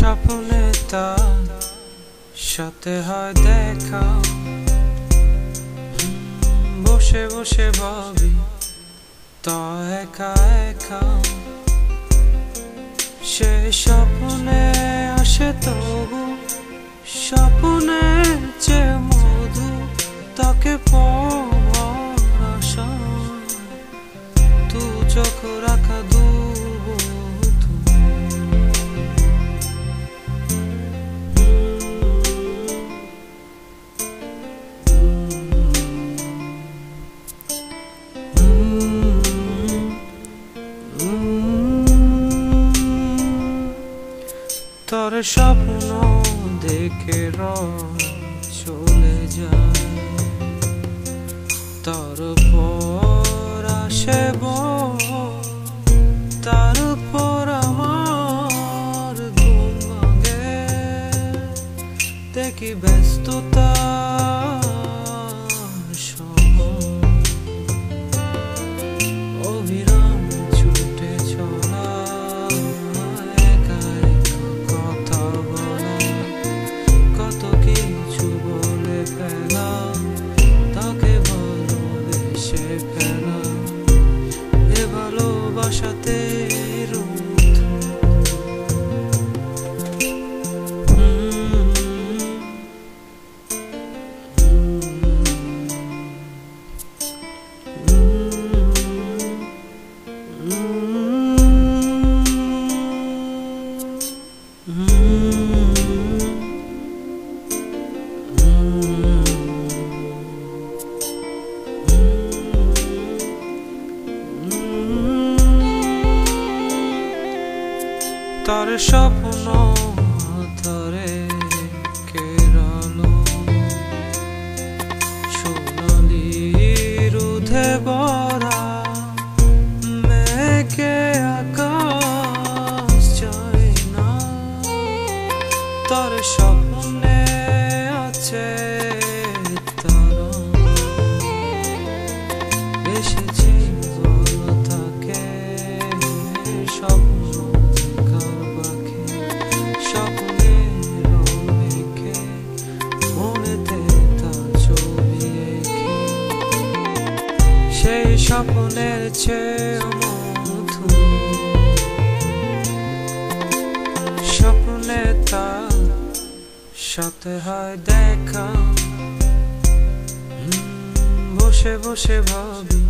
স্বপ্নে তার সাথে হয় দেখা, বসে বসে ভাবি তা একা একা। সে স্বপ্নে আসে তবু স্বপ্নের চেয়ে মধু, তাকে পাওয়ার আশা তু চোখ রাখা দুর্বোধ। তোর স্বপ্ন দেখে চলে যায়, তার পর আসে তার পর আমার ঘুম ভাঙে। দেখি ব্যস্ততা অবিরাম ছুটে চলা, একা একা কথা বলা, কত কিছু বলে ফেলা, তাকে ভালোবেসে ফেলা। এ ভালোবাসাতে তার স্বপ্ন ধরে কেরালো, সোনালি রোদে ভরা মেঘে আকাশ যায় না। তার স্বপ্নে আছে তারা এসেছে বলো তাকে, স্বপ্ন সেই স্বপ্নের চেয়ে মধু, স্বপ্নে তার সাথে হয় দেখা, বসে বসে ভাবি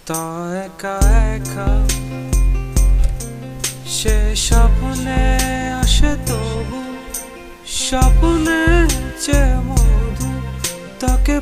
তা একা একা। সে স্বপ্নে আসে তবু স্বপ্নের চেয়ে মধু, তাকে